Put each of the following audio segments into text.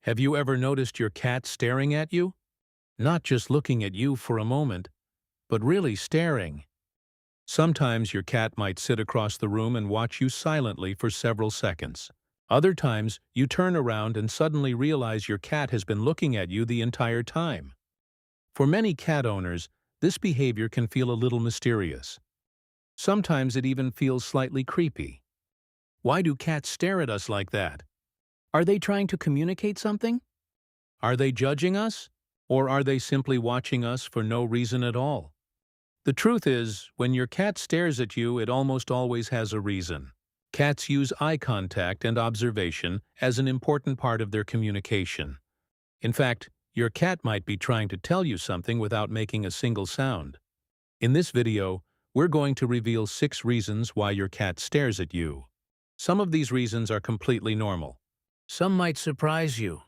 Have you ever noticed your cat staring at you? Not just looking at you for a moment, but really staring. Sometimes your cat might sit across the room and watch you silently for several seconds. Other times, you turn around and suddenly realize your cat has been looking at you the entire time. For many cat owners, this behavior can feel a little mysterious. Sometimes it even feels slightly creepy. Why do cats stare at us like that? Are they trying to communicate something? Are they judging us? Or are they simply watching us for no reason at all? The truth is, when your cat stares at you, it almost always has a reason. Cats use eye contact and observation as an important part of their communication. In fact, your cat might be trying to tell you something without making a single sound. In this video, we're going to reveal 6 reasons why your cat stares at you. Some of these reasons are completely normal. Some might surprise you.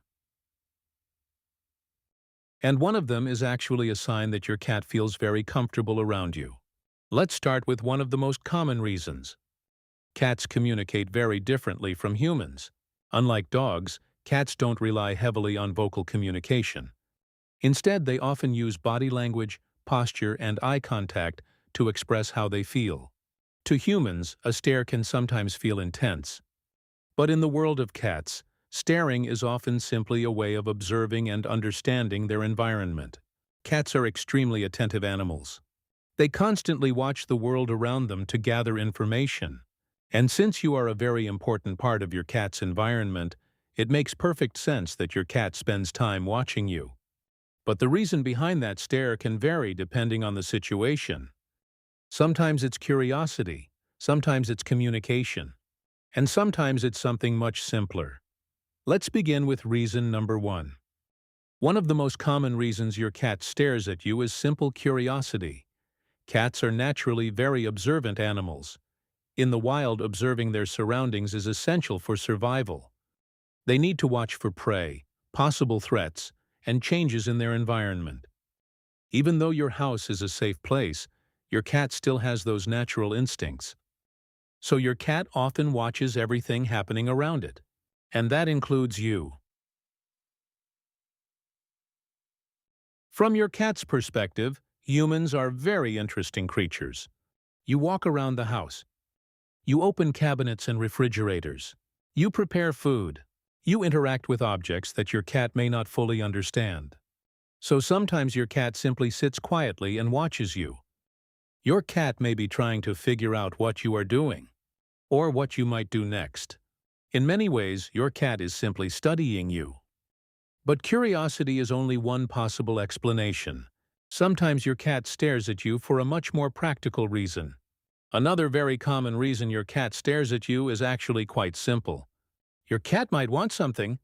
And one of them is actually a sign that your cat feels very comfortable around you. Let's start with one of the most common reasons. Cats communicate very differently from humans. Unlike dogs, cats don't rely heavily on vocal communication. Instead, they often use body language, posture, and eye contact to express how they feel. To humans, a stare can sometimes feel intense. But in the world of cats, staring is often simply a way of observing and understanding their environment. Cats are extremely attentive animals. They constantly watch the world around them to gather information. And since you are a very important part of your cat's environment, it makes perfect sense that your cat spends time watching you. But the reason behind that stare can vary depending on the situation. Sometimes it's curiosity, sometimes it's communication, and sometimes it's something much simpler. Let's begin with reason number 1. One of the most common reasons your cat stares at you is simple curiosity. Cats are naturally very observant animals. In the wild, observing their surroundings is essential for survival. They need to watch for prey, possible threats, and changes in their environment. Even though your house is a safe place, your cat still has those natural instincts. So your cat often watches everything happening around it. And that includes you. From your cat's perspective, humans are very interesting creatures. You walk around the house. You open cabinets and refrigerators. You prepare food. You interact with objects that your cat may not fully understand. So sometimes your cat simply sits quietly and watches you. Your cat may be trying to figure out what you are doing, or what you might do next. In many ways, your cat is simply studying you. But curiosity is only one possible explanation. Sometimes your cat stares at you for a much more practical reason. Another very common reason your cat stares at you is actually quite simple. Your cat might want something.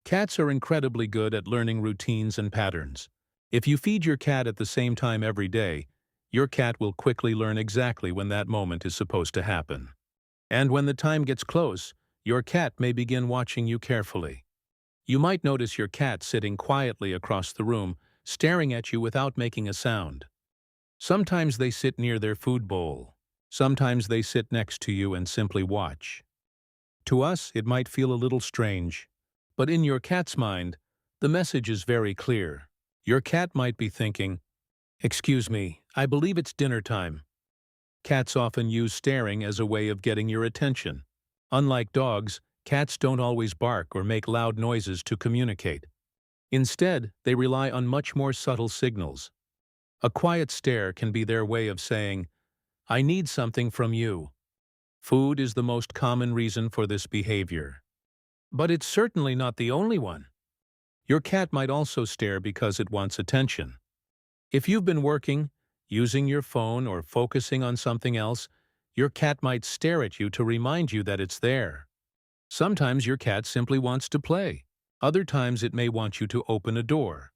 Cats are incredibly good at learning routines and patterns. If you feed your cat at the same time every day, your cat will quickly learn exactly when that moment is supposed to happen. And when the time gets close, your cat may begin watching you carefully. You might notice your cat sitting quietly across the room, staring at you without making a sound. Sometimes they sit near their food bowl. Sometimes they sit next to you and simply watch. To us, it might feel a little strange, but in your cat's mind, the message is very clear. Your cat might be thinking, "Excuse me, I believe it's dinner time." Cats often use staring as a way of getting your attention. Unlike dogs, cats don't always bark or make loud noises to communicate. Instead, they rely on much more subtle signals. A quiet stare can be their way of saying, "I need something from you." Food is the most common reason for this behavior. But it's certainly not the only one. Your cat might also stare because it wants attention. If you've been working, using your phone, or focusing on something else, your cat might stare at you to remind you that it's there. Sometimes your cat simply wants to play. Other times it may want you to open a door.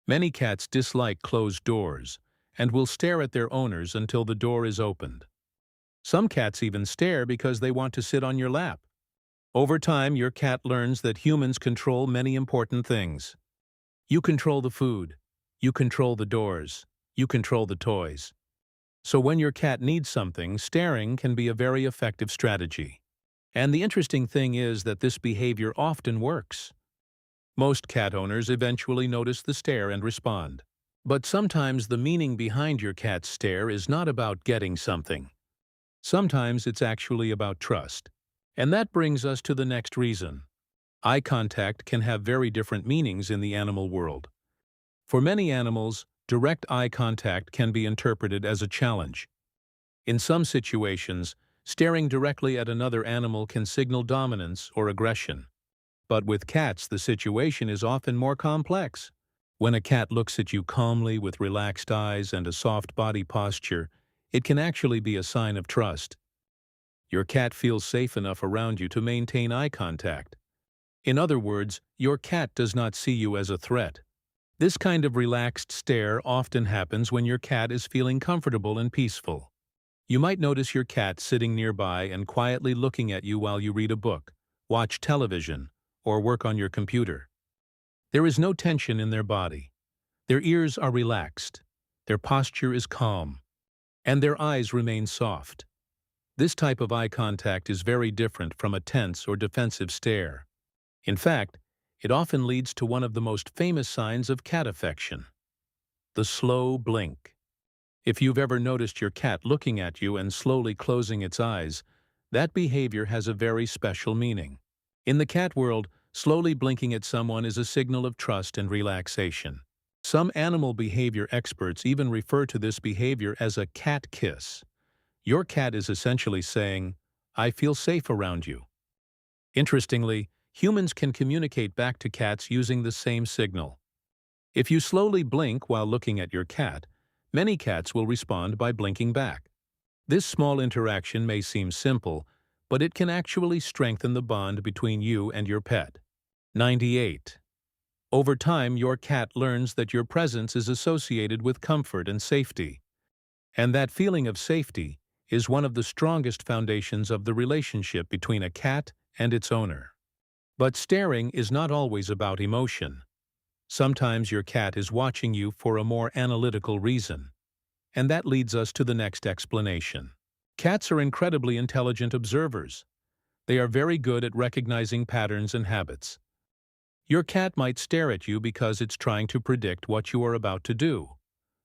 Many cats dislike closed doors and will stare at their owners until the door is opened. Some cats even stare because they want to sit on your lap. Over time, your cat learns that humans control many important things. You control the food. You control the doors. You control the toys. So when your cat needs something, staring can be a very effective strategy. And the interesting thing is that this behavior often works. Most cat owners eventually notice the stare and respond. But sometimes the meaning behind your cat's stare is not about getting something. Sometimes it's actually about trust. And that brings us to the next reason. Eye contact can have very different meanings in the animal world. For many animals, direct eye contact can be interpreted as a challenge. In some situations, staring directly at another animal can signal dominance or aggression. But with cats, the situation is often more complex. When a cat looks at you calmly with relaxed eyes and a soft body posture, it can actually be a sign of trust. Your cat feels safe enough around you to maintain eye contact. In other words, your cat does not see you as a threat. This kind of relaxed stare often happens when your cat is feeling comfortable and peaceful. You might notice your cat sitting nearby and quietly looking at you while you read a book, watch television, or work on your computer. There is no tension in their body. Their ears are relaxed, their posture is calm, and their eyes remain soft. This type of eye contact is very different from a tense or defensive stare. In fact, it often leads to one of the most famous signs of cat affection: the slow blink. If you've ever noticed your cat looking at you and slowly closing its eyes, that behavior has a very special meaning. In the cat world, slowly blinking at someone is a signal of trust and relaxation. Some animal behavior experts even refer to this behavior as a cat kiss. Your cat is essentially saying, "I feel safe around you." Interestingly, humans can communicate back to cats using the same signal. If you slowly blink while looking at your cat, many cats will respond by blinking back. This small interaction may seem simple, but it can actually strengthen the bond between you and your pet. 98. Over time, your cat learns that your presence is associated with comfort and safety. And that feeling of safety is one of the strongest foundations of the relationship between a cat and its owner. But staring is not always about emotion. Sometimes your cat is watching you for a more analytical reason. And that leads us to the next explanation. Cats are incredibly intelligent observers. They are very good at recognizing patterns and habits. Your cat might stare at you because it's trying to predict what you are about to do.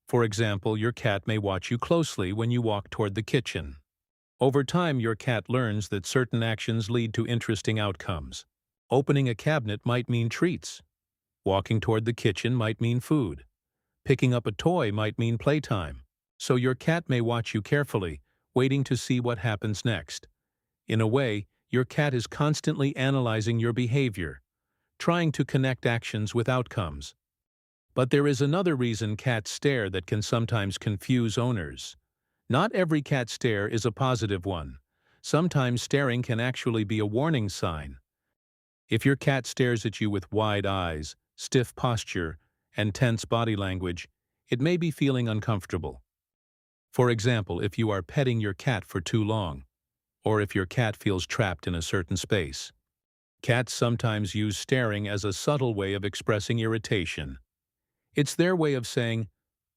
For example, your cat may watch you closely when you walk toward the kitchen. Over time, your cat learns that certain actions lead to interesting outcomes. Opening a cabinet might mean treats. Walking toward the kitchen might mean food. Picking up a toy might mean playtime. So your cat may watch you carefully, waiting to see what happens next. In a way, your cat is constantly analyzing your behavior, trying to connect actions with outcomes. But there is another reason cats stare that can sometimes confuse owners. Not every cat stare is a positive one. Sometimes staring can actually be a warning sign. If your cat stares at you with wide eyes, stiff posture, and tense body language, it may be feeling uncomfortable. For example, if you are petting your cat for too long, or if your cat feels trapped in a certain space. Cats sometimes use staring as a subtle way of expressing irritation. It's their way of saying,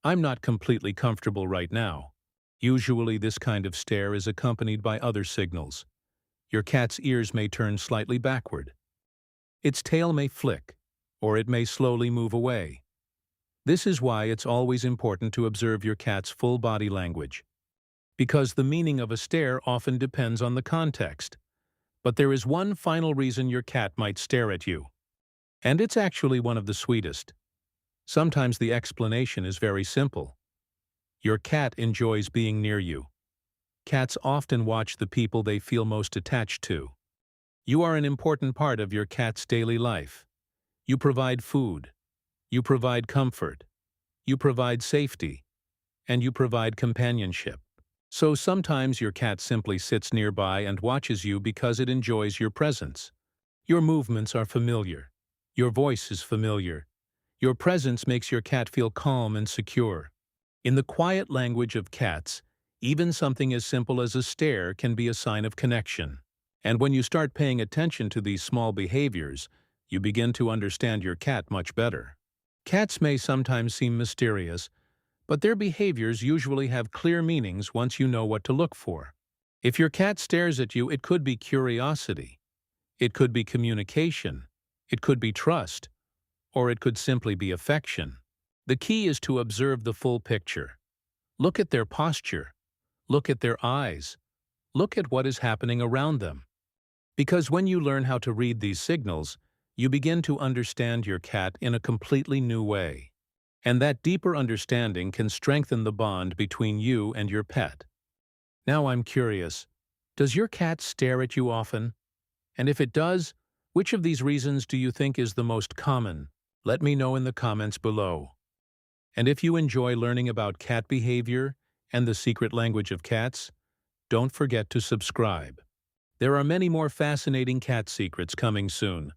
"I'm not completely comfortable right now." Usually this kind of stare is accompanied by other signals. Your cat's ears may turn slightly backward. Its tail may flick, or it may slowly move away. This is why it's always important to observe your cat's full body language. Because the meaning of a stare often depends on the context. But there is one final reason your cat might stare at you. And it's actually one of the sweetest. Sometimes the explanation is very simple. Your cat enjoys being near you. Cats often watch the people they feel most attached to. You are an important part of your cat's daily life. You provide food. You provide comfort. You provide safety. And you provide companionship. So sometimes your cat simply sits nearby and watches you because it enjoys your presence. Your movements are familiar. Your voice is familiar. Your presence makes your cat feel calm and secure. In the quiet language of cats, even something as simple as a stare can be a sign of connection. And when you start paying attention to these small behaviors, you begin to understand your cat much better. Cats may sometimes seem mysterious, but their behaviors usually have clear meanings once you know what to look for. If your cat stares at you, it could be curiosity. It could be communication. It could be trust, or it could simply be affection. The key is to observe the full picture. Look at their posture. Look at their eyes. Look at what is happening around them. Because when you learn how to read these signals, you begin to understand your cat in a completely new way. And that deeper understanding can strengthen the bond between you and your pet. Now I'm curious, does your cat stare at you often? And if it does, which of these reasons do you think is the most common? Let me know in the comments below. And if you enjoy learning about cat behavior and the secret language of cats, don't forget to subscribe. There are many more fascinating cat secrets coming soon.